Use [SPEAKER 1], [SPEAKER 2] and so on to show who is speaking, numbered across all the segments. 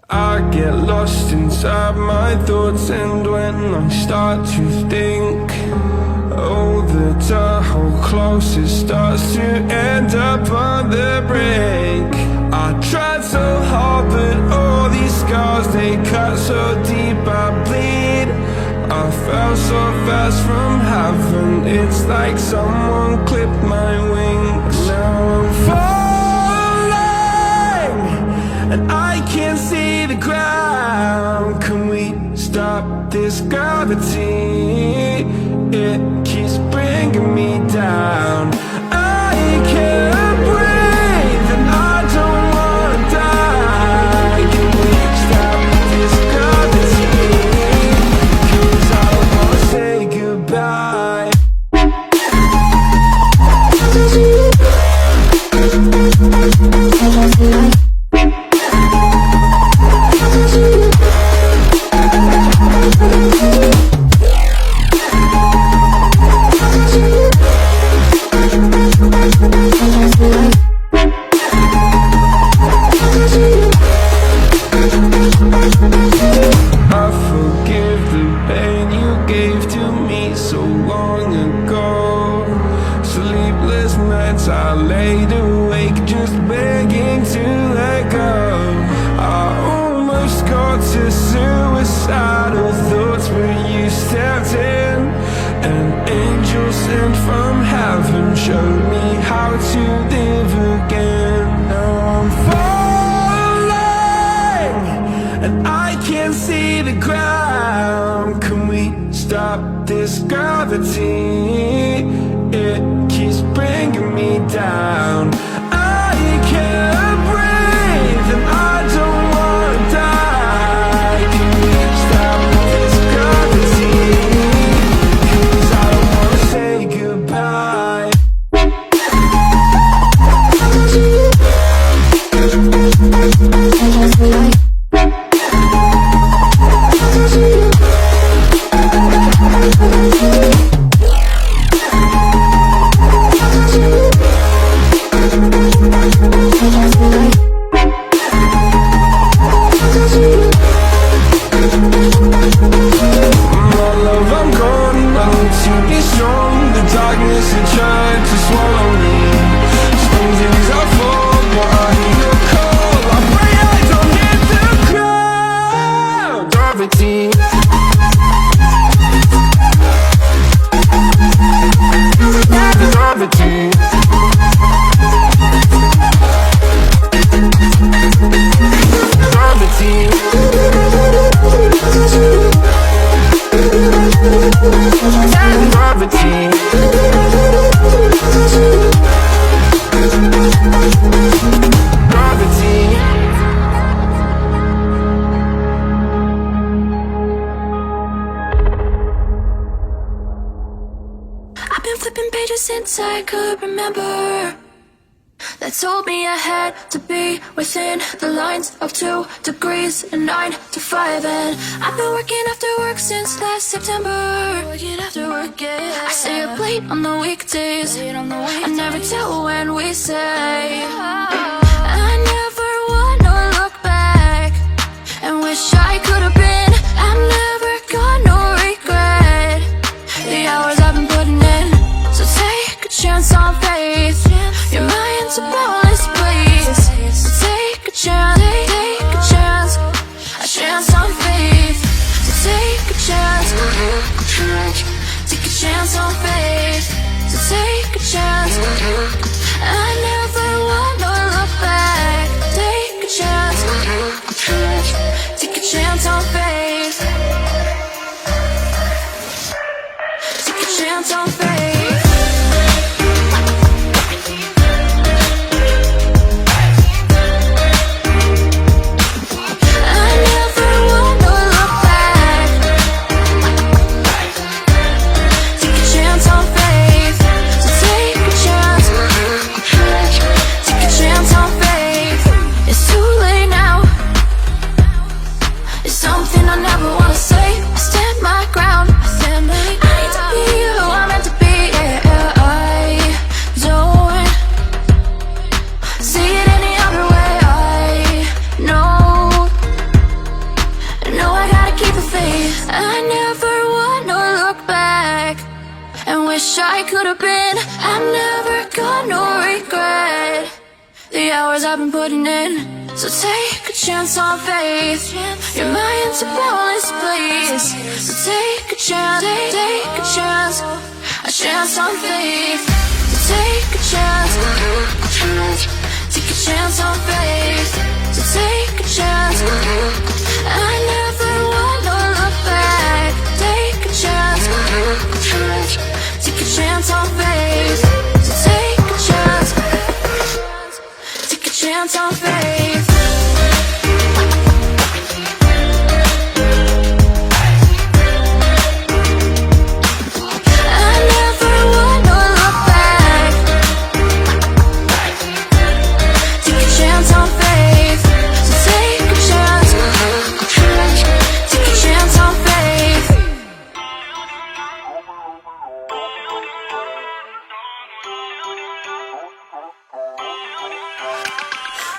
[SPEAKER 1] I get lost inside my thoughts, and when I start to think, oh, the door closest starts to end up on the brink. I tried so hard, but all these scars, they cut so deep I bleed. I fell so fast from heaven, it's like someone clipped my wings. Now I'm falling, and I can't see the ground. Can we stop this gravity? It keeps bringing me down. I can't breathe, and I don't wanna die. Can we stop this gravity? 'Cause I don't wanna say goodbye. I forgive the pain you gave to me so long ago. Sleepless nights I laid awake just begging to let go. I almost got to suicidal thoughts, but you stepped in. An angel sent from heaven showed me how to live again. Now I'm falling, and I can't see the ground. Can we stop this gravity? It keeps bringing me down. I can't breathe, and I don't wanna die. Can we stop this gravity? 'Cause I don't wanna say goodbye.
[SPEAKER 2] Since I could remember, that told me I had to be within the lines of 2 degrees and 9 to 5. And I've been working after work since last September. Working after work, yeah. I stay up late on the weekdays. I never tell when we say. I never wanna look back and wish I could have been. I've never got no regret. The hours I've been putting in. So take a chance on faith. Your mind's a boundless place. So take a chance, take a chance. A chance on faith. So take a chance, take a chance on faith. So take a chance. I never wanna look back. Take a chance, take a chance on faith. Take a chance on faith. hours I've been putting in. So take a chance on faith. Your mind's a bonus, please. So take a chance, take a chance on faith. So take a chance, take a chance on faith. So take a chance, and I never wanna look back. Take a chance, take a chance on faith. So take a chance, take a chance on faith.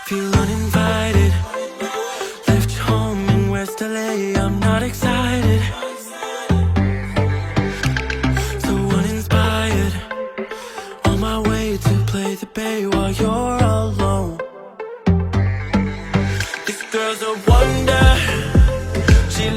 [SPEAKER 1] Feel uninvited. Left home in West LA, I'm not excited. So uninspired. On my way to play the bay while you're alone. This girl's a wonder. She